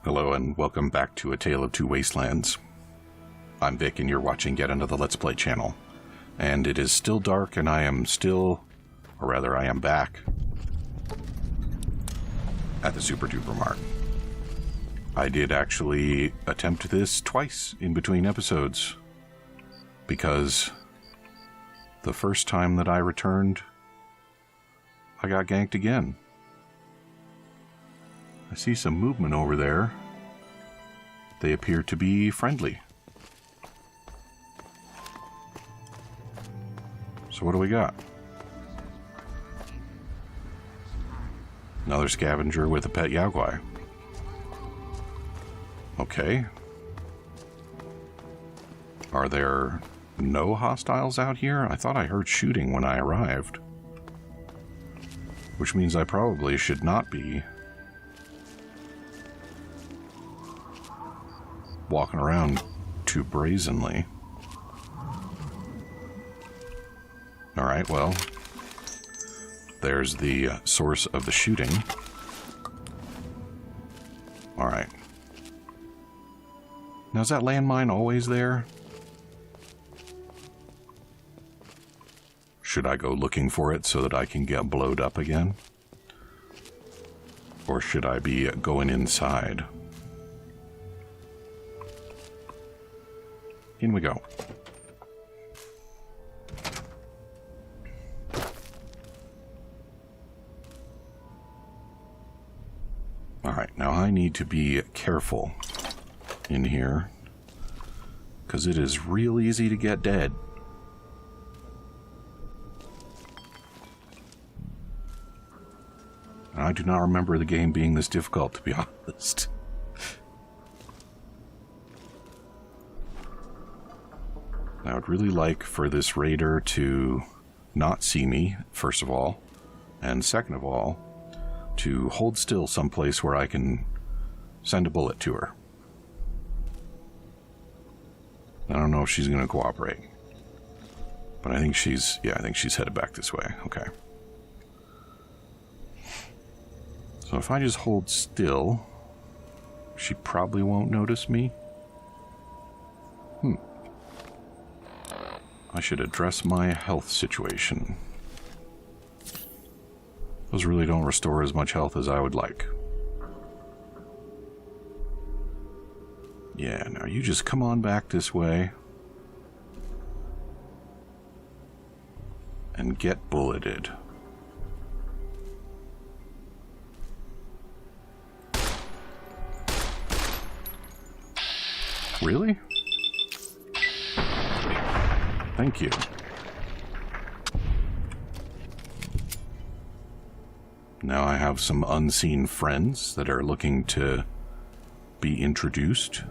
Hello and welcome back to A Tale of Two Wastelands. I'm Vic and you're watching yet another Let's Play channel. And it is still dark and I am back at the Super Duper Mart. I did actually attempt this twice in between episodes because the first time that I returned, I got ganked again. I see some movement over there. They appear to be friendly. So what do we got? Another scavenger with a pet Yaogwai. Okay. Are there no hostiles out here? I thought I heard shooting when I arrived. Which means I probably should not be walking around too brazenly. Alright, well, there's the source of the shooting. Alright. Now, is that landmine always there? Should I go looking for it so that I can get blowed up again? Or should I be going inside? In we go. Alright, now I need to be careful in here, because it is real easy to get dead. And I do not remember the game being this difficult, to be honest. I would really like for this raider to not see me, first of all, and second of all, to hold still someplace where I can send a bullet to her. I don't know if she's going to cooperate, but I think she's headed back this way. Okay. So if I just hold still, she probably won't notice me. I should address my health situation. Those really don't restore as much health as I would like. Yeah, now you just come on back this way and get bulleted. Really? Thank you. Now I have some unseen friends that are looking to be introduced.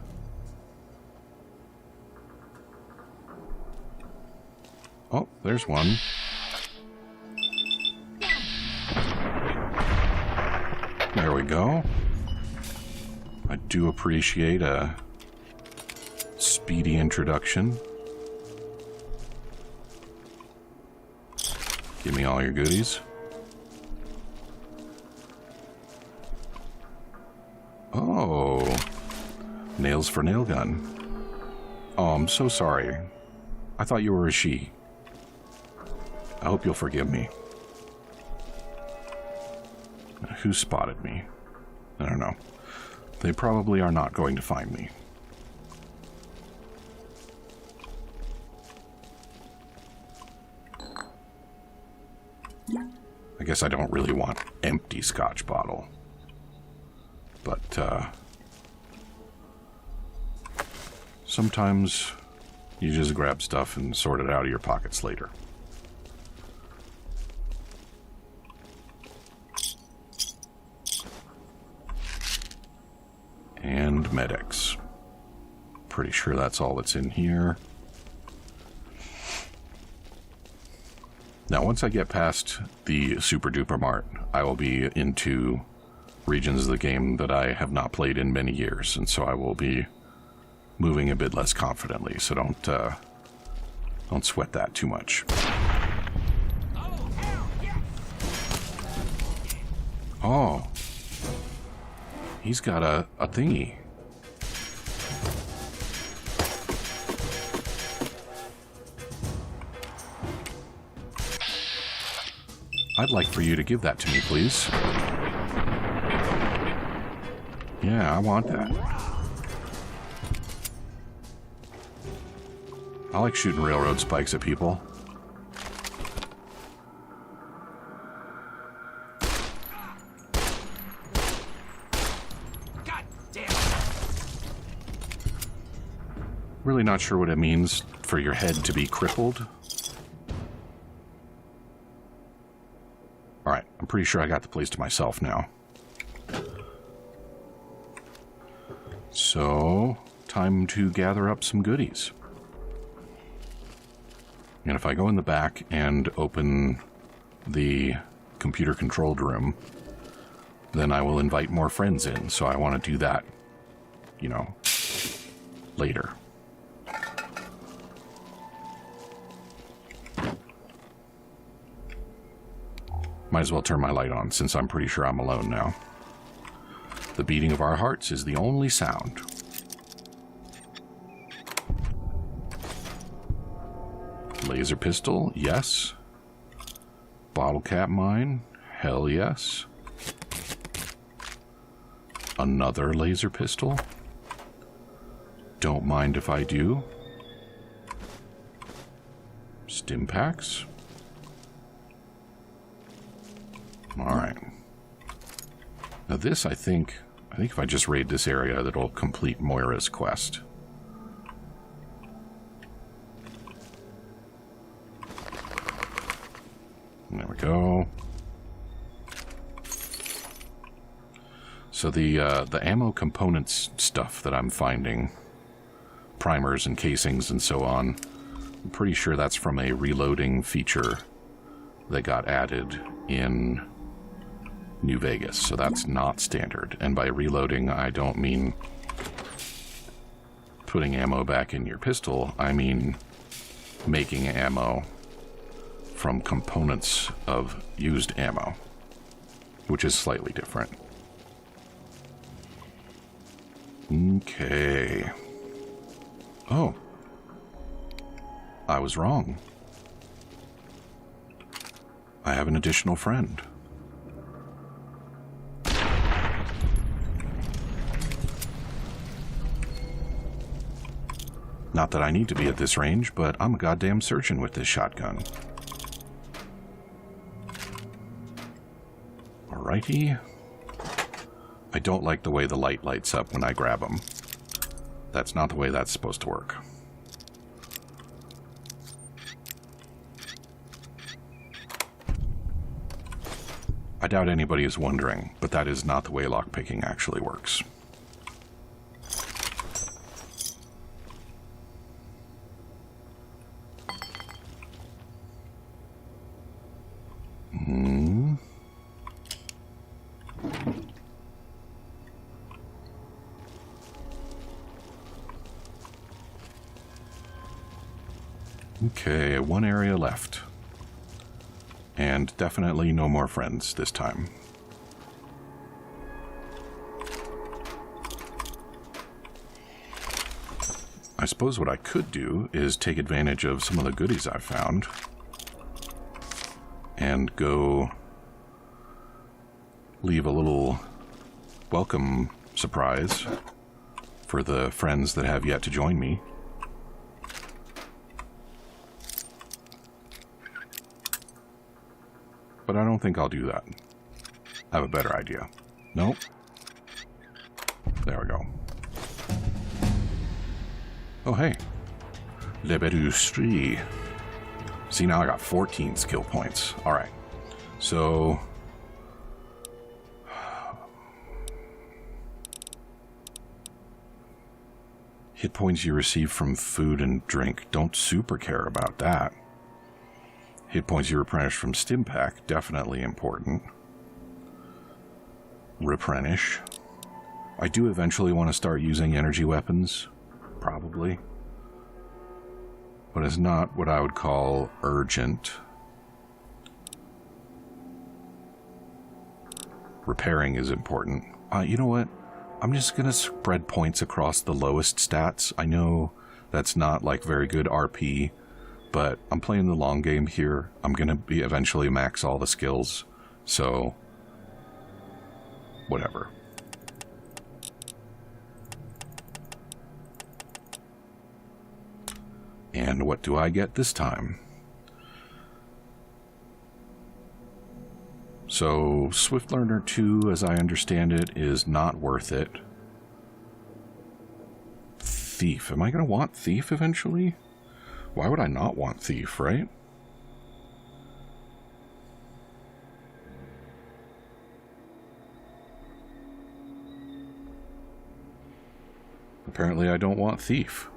Oh, there's one. There we go. I do appreciate a speedy introduction. Give me all your goodies. Oh, nails for nail gun. Oh, I'm so sorry. I thought you were a she. I hope you'll forgive me. Who spotted me? I don't know. They probably are not going to find me. I guess I don't really want empty Scotch bottle. But, sometimes you just grab stuff and sort it out of your pockets later. And medics. Pretty sure that's all that's in here. Now, once I get past the Super Duper Mart, I will be into regions of the game that I have not played in many years, and so I will be moving a bit less confidently, so don't sweat that too much. Oh. he's got a thingy. I'd like for you to give that to me, please. Yeah, I want that. I like shooting railroad spikes at people. God damn. Really not sure what it means for your head to be crippled. Alright, I'm pretty sure I got the place to myself now. So, time to gather up some goodies. And if I go in the back and open the computer-controlled room, then I will invite more friends in. So I want to do that, you know, later. Might as well turn my light on, since I'm pretty sure I'm alone now. The beating of our hearts is the only sound. Laser pistol, yes. Bottle cap mine, hell yes. Another laser pistol. Don't mind if I do. Stim packs. Alright. Now this, I think if I just raid this area, that'll complete Moira's quest. There we go. So the ammo components stuff that I'm finding, primers and casings and so on, I'm pretty sure that's from a reloading feature that got added in New Vegas, so that's not standard. And by reloading, I don't mean putting ammo back in your pistol, I mean making ammo from components of used ammo, which is slightly different. Okay. Oh. I was wrong. I have an additional friend. Not that I need to be at this range, but I'm a goddamn surgeon with this shotgun. Alrighty. I don't like the way the light lights up when I grab them. That's not the way that's supposed to work. I doubt anybody is wondering, but that is not the way lockpicking actually works. Okay, one area left. And definitely no more friends this time. I suppose what I could do is take advantage of some of the goodies I've found and go leave a little welcome surprise for the friends that have yet to join me. But I don't think I'll do that. I have a better idea. Nope. There we go. Oh, hey. L'Ebérusterie. See, now I got 14 skill points. Alright. So... hit points you receive from food and drink. Don't super care about that. Hit points you replenish from stim pack, definitely important. Replenish. I do eventually want to start using energy weapons, probably. But it's not what I would call urgent. Repairing is important. You know what? I'm just going to spread points across the lowest stats. I know that's not like very good RP, but I'm playing the long game here. I'm going to be eventually max all the skills, so whatever. And what do I get this time? So, Swift Learner 2, as I understand it, is not worth it. Thief. Am I going to want Thief eventually? Why would I not want Thief, right? Apparently I don't want Thief.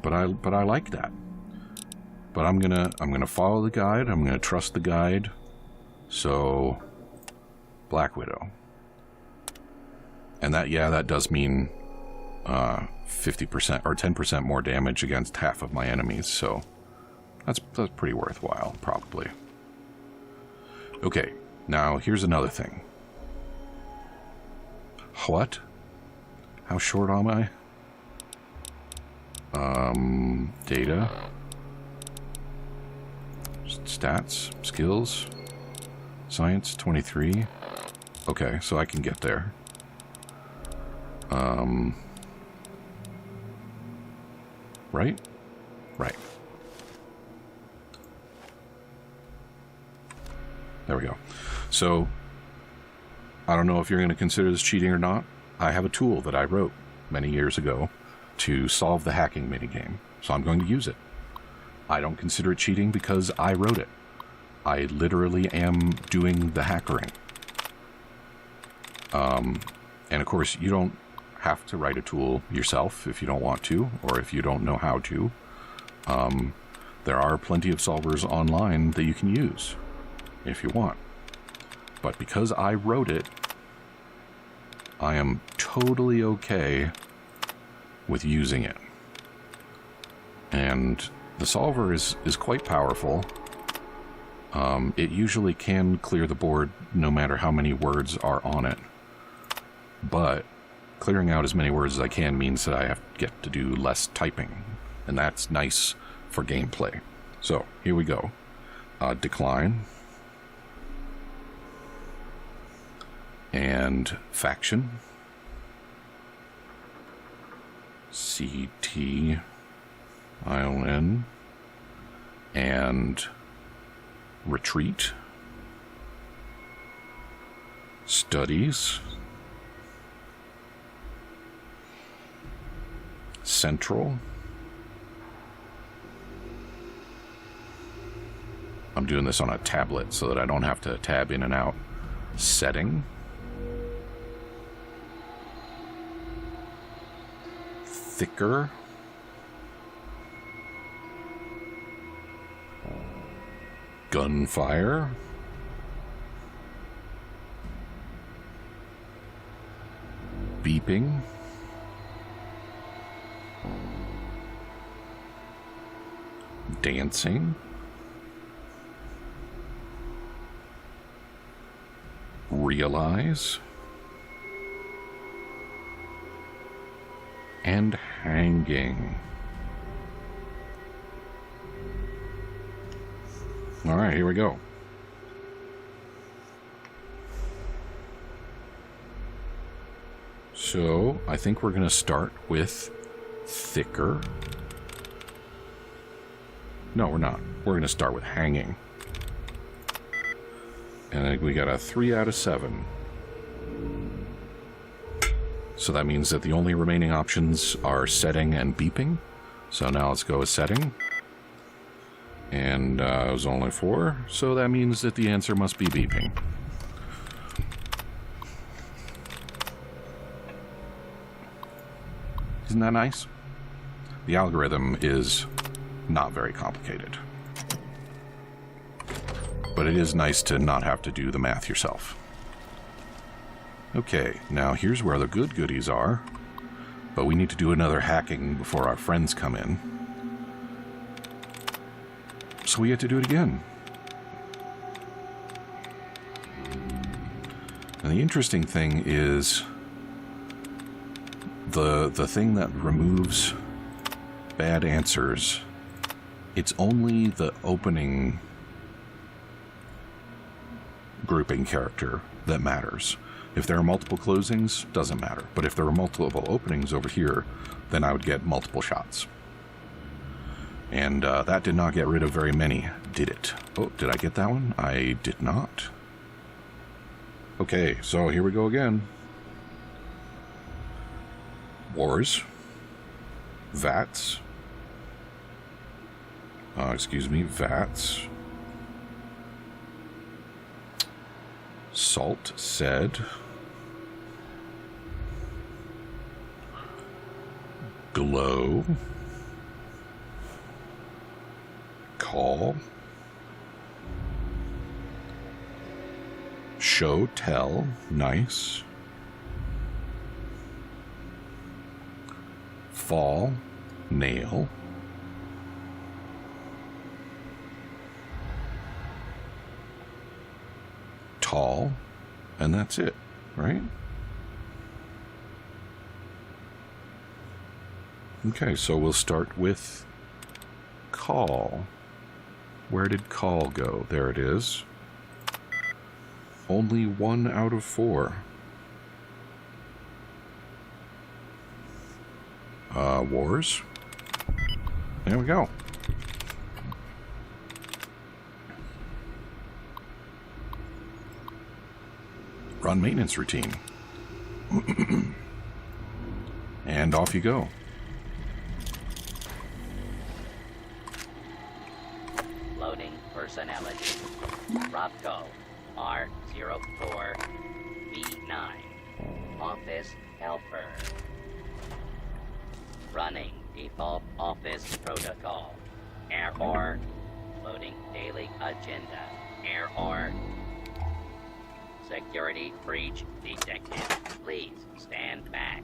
But I like that. But I'm gonna follow the guide. I'm gonna trust the guide. So, Black Widow. And that does mean 50% or 10% more damage against half of my enemies. So that's pretty worthwhile, probably. Okay, now here's another thing. What? How short am I? Data. Stats, skills, science, 23. Okay, so I can get there. Right? Right. There we go. So, I don't know if you're going to consider this cheating or not. I have a tool that I wrote many years ago to solve the hacking minigame, so I'm going to use it. I don't consider it cheating because I wrote it. I literally am doing the hackering. And of course, you don't have to write a tool yourself if you don't want to, or if you don't know how to. There are plenty of solvers online that you can use if you want. But because I wrote it, I am totally okay with using it. And the solver is quite powerful. It usually can clear the board no matter how many words are on it. But clearing out as many words as I can means that I get to do less typing. And that's nice for gameplay. So, here we go. Decline. And faction. CTILN. And retreat. Studies. Central. I'm doing this on a tablet so that I don't have to tab in and out. Setting. Thicker. Gunfire. Beeping. Dancing. Realize. And hanging. All right, here we go. So, I think we're going to start with thicker. No, we're not. We're going to start with hanging. And I think we got a 3 out of 7. So that means that the only remaining options are setting and beeping. So now let's go with setting. And it was only 4, so that means that the answer must be beeping. Isn't that nice? The algorithm is not very complicated. But it is nice to not have to do the math yourself. Okay, now here's where the good goodies are. But we need to do another hacking before our friends come in. So we get to do it again. And And the interesting thing is the thing that removes bad answers, it's only the opening grouping character that matters. If there are multiple closings, doesn't matter. But if there are multiple openings over here, then I would get multiple shots. And that did not get rid of very many, did it? Oh, did I get that one? I did not. Okay, so here we go again. Wars. VATS. VATS. Salt said. Glow. Call. Show, tell, nice. Fall, nail. Tall, and that's it, right? Okay, so we'll start with call. Where did call go? There it is. Only 1 out of 4. Wars. There we go. Run maintenance routine. And off you go. Loading personality. Robco R04B9. Office helper. Running default office protocol. Error. Loading daily agenda. Error. Security breach detected. Please stand back.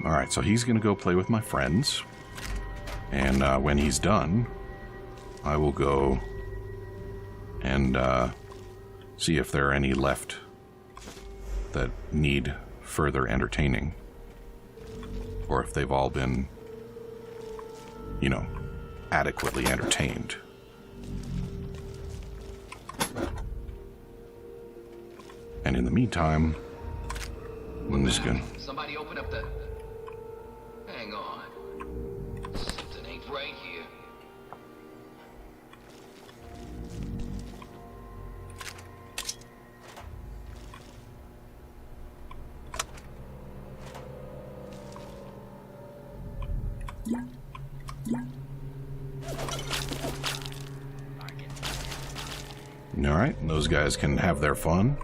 Alright, so he's going to go play with my friends. And when he's done, I will go and see if there are any left that need further entertaining. Or if they've all been, you know, adequately entertained. And in the meantime, I'm just gonna... Somebody open up the... Hang on. Something ain't right here. Alright, those guys can have their fun.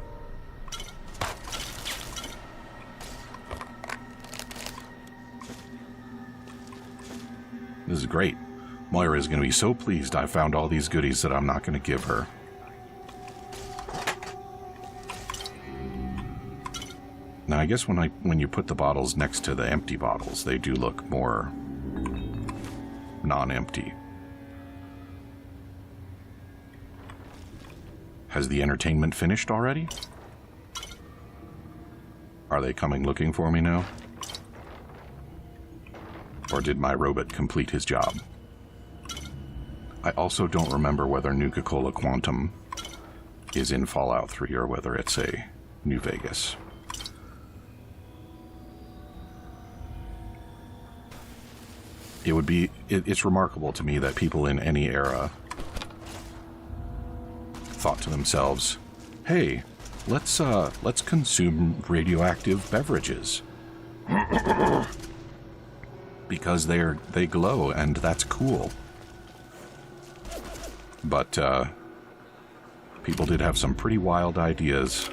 This is great. Moira is going to be so pleased I found all these goodies that I'm not going to give her. Now, I guess when you put the bottles next to the empty bottles, they do look more non-empty. Has the entertainment finished already? Are they coming looking for me now? Or did my robot complete his job? I also don't remember whether Nuka-Cola Quantum is in Fallout 3 or whether it's a New Vegas. It's remarkable to me that people in any era thought to themselves, hey, let's consume radioactive beverages. Because they glow and that's cool. But people did have some pretty wild ideas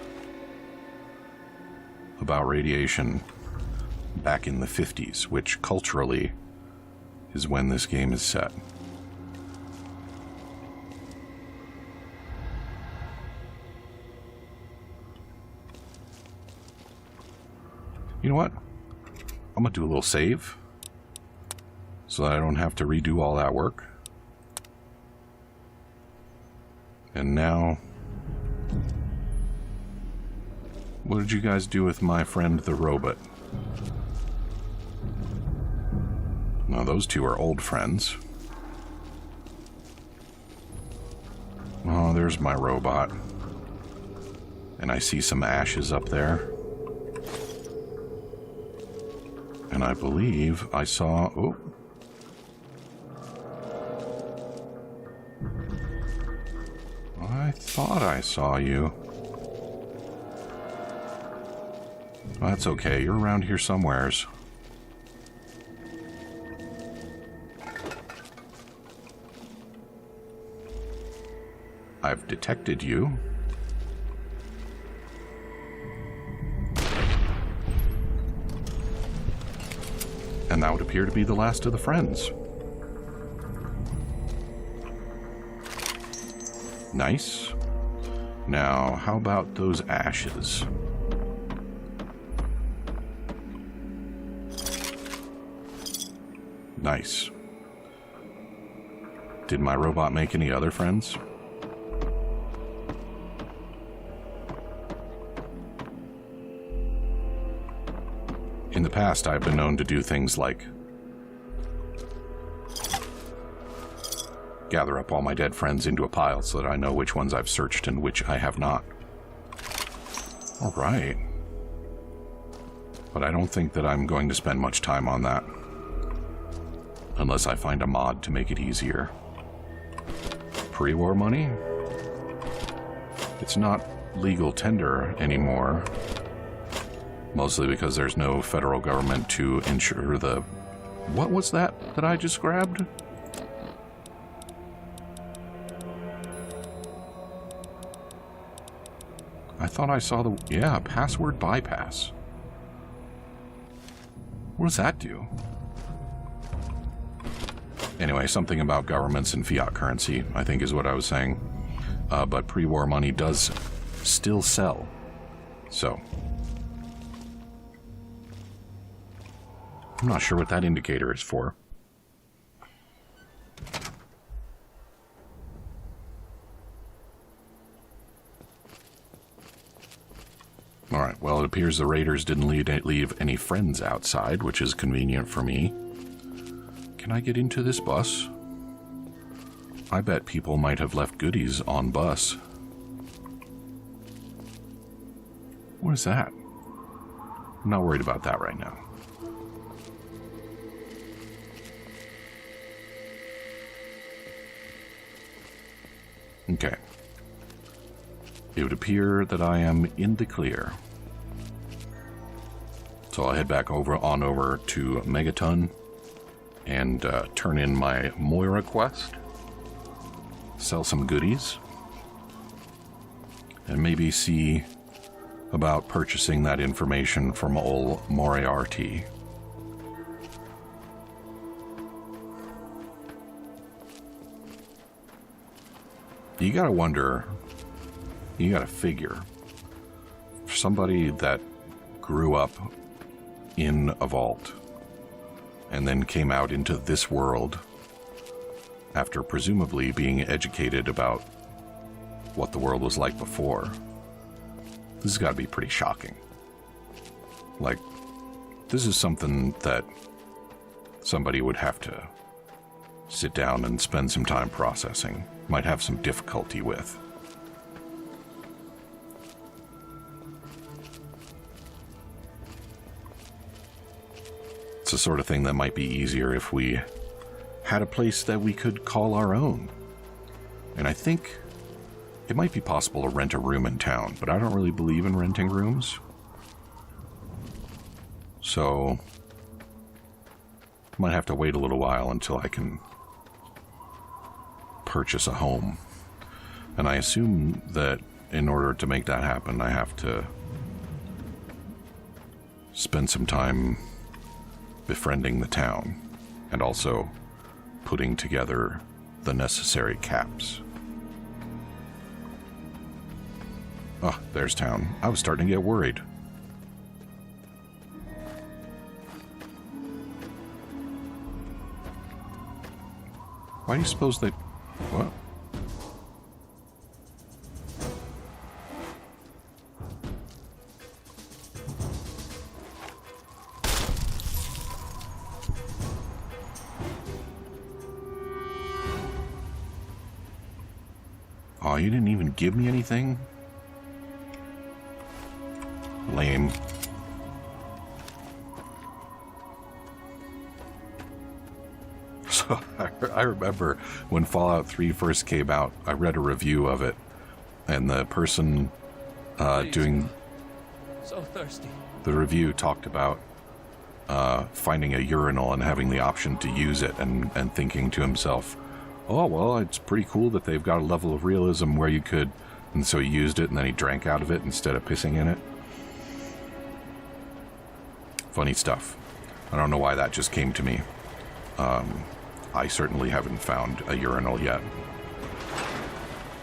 about radiation back in the 50s, which culturally is when this game is set. You know what? I'm gonna do a little save so that I don't have to redo all that work. And now... what did you guys do with my friend the robot? Now, those two are old friends. Oh, there's my robot. And I see some ashes up there. And I believe I saw... oh. I thought I saw you. That's okay, you're around here somewheres. I've detected you. And that would appear to be the last of the friends. Nice. Now, how about those ashes? Nice. Did my robot make any other friends? In the past, I've been known to do things like gather up all my dead friends into a pile so that I know which ones I've searched and which I have not. Alright. But I don't think that I'm going to spend much time on that. Unless I find a mod to make it easier. Pre-war money? It's not legal tender anymore. Mostly because there's no federal government to ensure the... what was that I just grabbed? I thought I saw the... yeah, password bypass. What does that do? Anyway, something about governments and fiat currency, I think is what I was saying. But pre-war money does still sell. So... I'm not sure what that indicator is for. Alright, well, it appears the raiders didn't leave any friends outside, which is convenient for me. Can I get into this bus? I bet people might have left goodies on bus. What is that? I'm not worried about that right now. Okay. It would appear that I am in the clear. So I'll head back over to Megaton and turn in my Moira quest, sell some goodies, and maybe see about purchasing that information from old Moriarty. You gotta wonder, you gotta figure, for somebody that grew up in a vault and then came out into this world after presumably being educated about what the world was like before, this has gotta be pretty shocking. Like, this is something that somebody would have to sit down and spend some time processing. Might have some difficulty with. It's the sort of thing that might be easier if we had a place that we could call our own. And I think it might be possible to rent a room in town, but I don't really believe in renting rooms. So, might have to wait a little while until I can purchase a home. And I assume that in order to make that happen, I have to spend some time befriending the town and also putting together the necessary caps. Ah, there's town. I was starting to get worried. Why do you suppose they... what? Oh, you didn't even give me anything? Lame. So I remember when Fallout 3 first came out, I read a review of it, and the person doing so thirsty. the review talked about finding a urinal and having the option to use it, and thinking to himself, oh, well, it's pretty cool that they've got a level of realism where you could, and so he used it and then he drank out of it instead of pissing in it. Funny stuff. I don't know why that just came to me. I certainly haven't found a urinal yet.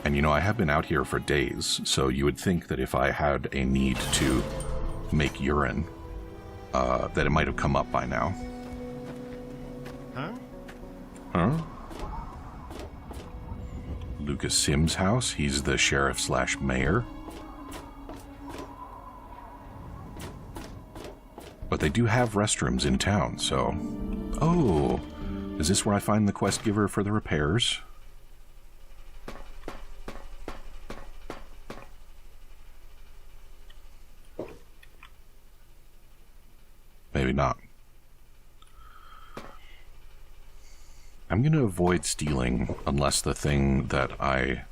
And you know, I have been out here for days, so you would think that if I had a need to make urine, that it might have come up by now. Huh? Lucas Sims' house? He's the sheriff/mayor. But they do have restrooms in town, so... Oh, is this where I find the quest giver for the repairs? Maybe not. I'm going to avoid stealing unless the thing that I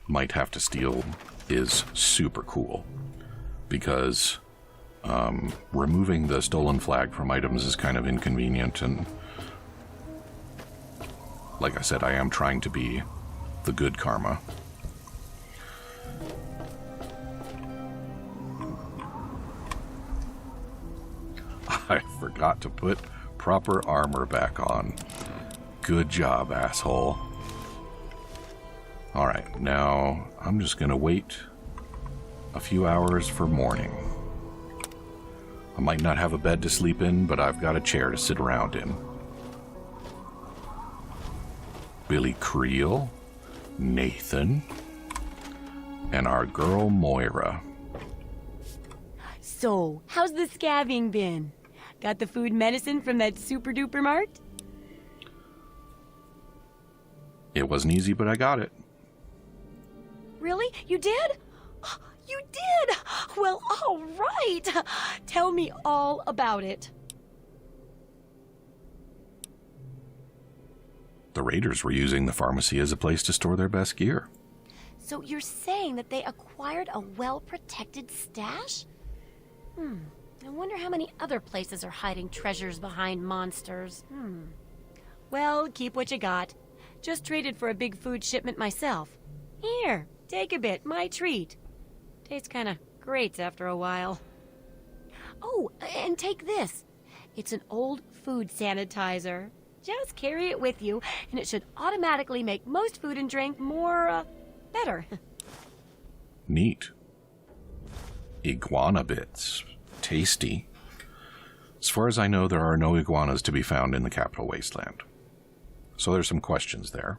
might have to steal is super cool. Because removing the stolen flag from items is kind of inconvenient, and like I said, I am trying to be the good karma. I forgot to put proper armor back on. Good job, asshole. Alright, now I'm just gonna wait a few hours for morning. I might not have a bed to sleep in, but I've got a chair to sit around in. Billy Creel, Nathan, and our girl Moira. So, how's the scabbing been? Got the food medicine from that super duper mart? It wasn't easy, but I got it. Really? You did? You did! Well, all right. Tell me all about it. The raiders were using the pharmacy as a place to store their best gear. So you're saying that they acquired a well-protected stash? I wonder how many other places are hiding treasures behind monsters. Well, keep what you got. Just traded for a big food shipment myself. Here, take a bit, my treat. Tastes kinda great after a while. Oh, and take this. It's an old food sanitizer. Just carry it with you, and it should automatically make most food and drink more, better. Neat. Iguana bits. Tasty. As far as I know, there are no iguanas to be found in the Capital Wasteland. So there's some questions there.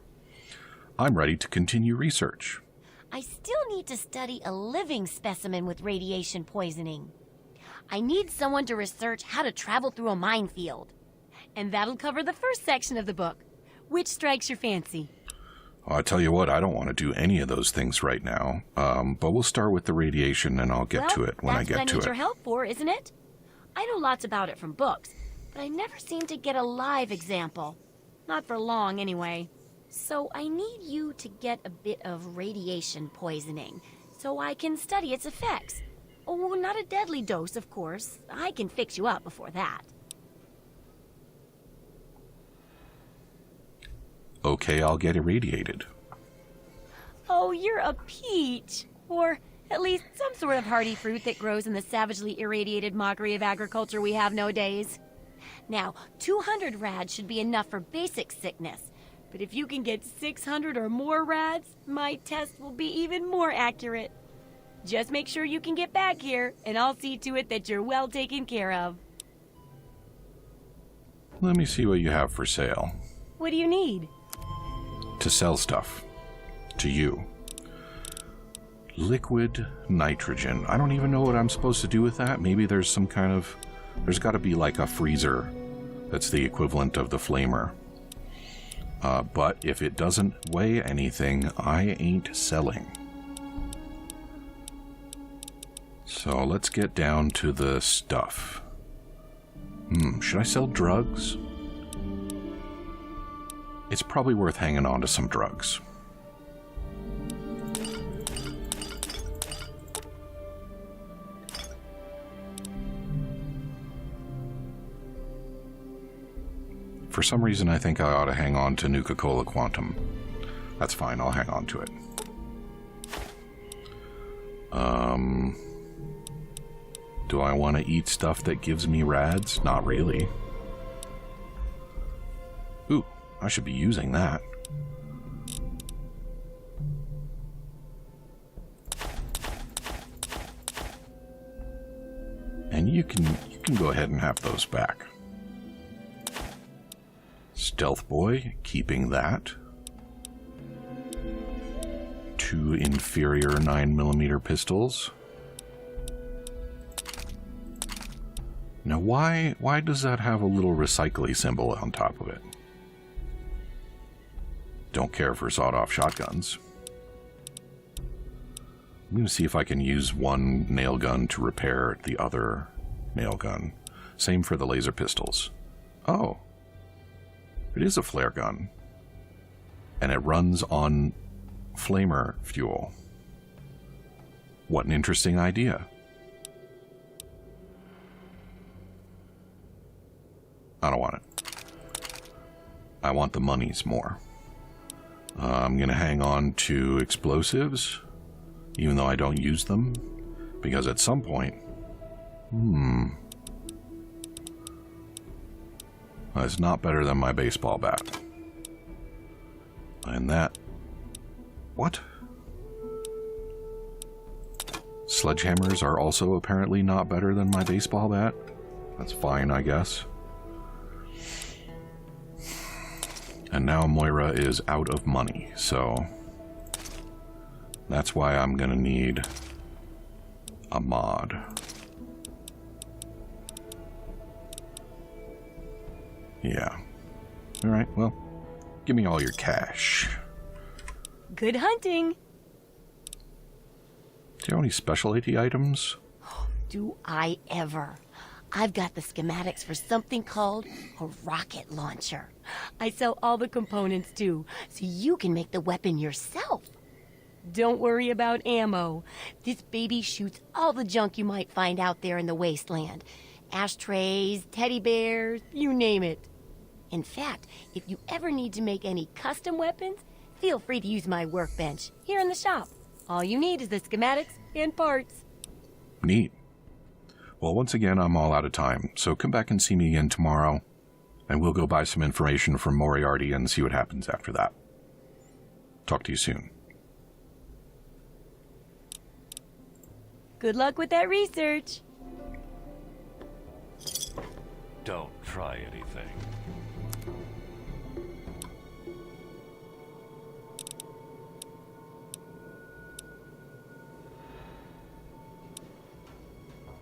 I'm ready to continue research. I still need to study a living specimen with radiation poisoning. I need someone to research how to travel through a minefield. And that'll cover the first section of the book. Which strikes your fancy? I tell you what, I don't want to do any of those things right now. But we'll start with the radiation, and I'll get to it when I get to it. That's what I need your help for, isn't it? I know lots about it from books, but I never seem to get a live example. Not for long, anyway. So I need you to get a bit of radiation poisoning, so I can study its effects. Oh, not a deadly dose, of course. I can fix you up before that. Okay, I'll get irradiated. Oh, you're a peach. Or at least some sort of hardy fruit that grows in the savagely irradiated mockery of agriculture we have nowadays. Now, 200 rads should be enough for basic sickness. But if you can get 600 or more rads, my test will be even more accurate. Just make sure you can get back here, and I'll see to it that you're well taken care of. Let me see what you have for sale. What do you need? To sell stuff. To you. Liquid nitrogen. I don't even know what I'm supposed to do with that. Maybe there's some kind of... There's got to be like a freezer that's the equivalent of the flamer. But if it doesn't weigh anything, I ain't selling. So let's get down to the stuff. Should I sell drugs? It's probably worth hanging on to some drugs. For some reason, I think I ought to hang on to Nuka-Cola Quantum. That's fine, I'll hang on to it. Do I want to eat stuff that gives me rads? Not really. Ooh, I should be using that. And you can go ahead and have those back. Stealth Boy, keeping that. 2 inferior 9mm pistols. Now why does that have a little recycly symbol on top of it? Don't care for sawed-off shotguns. I'm going to see if I can use one nail gun to repair the other nail gun. Same for the laser pistols. Oh. It is a flare gun. And it runs on flamer fuel. What an interesting idea. I don't want it. I want the monies more. I'm going to hang on to explosives, even though I don't use them, because at some point... It's not better than my baseball bat. And that... What? Sledgehammers are also apparently not better than my baseball bat? That's fine, I guess. And now Moira is out of money, so... That's why I'm gonna need a mod. Yeah. Alright, well, give me all your cash. Good hunting. Do you have any specialty items? Do I ever. I've got the schematics for something called a rocket launcher. I sell all the components too, so you can make the weapon yourself. Don't worry about ammo. This baby shoots all the junk you might find out there in the wasteland. Ashtrays, teddy bears, you name it. In fact, if you ever need to make any custom weapons, feel free to use my workbench here in the shop. All you need is the schematics and parts. Neat. Well, once again, I'm all out of time, so come back and see me again tomorrow, and we'll go buy some information from Moriarty and see what happens after that. Talk to you soon. Good luck with that research. Don't try anything.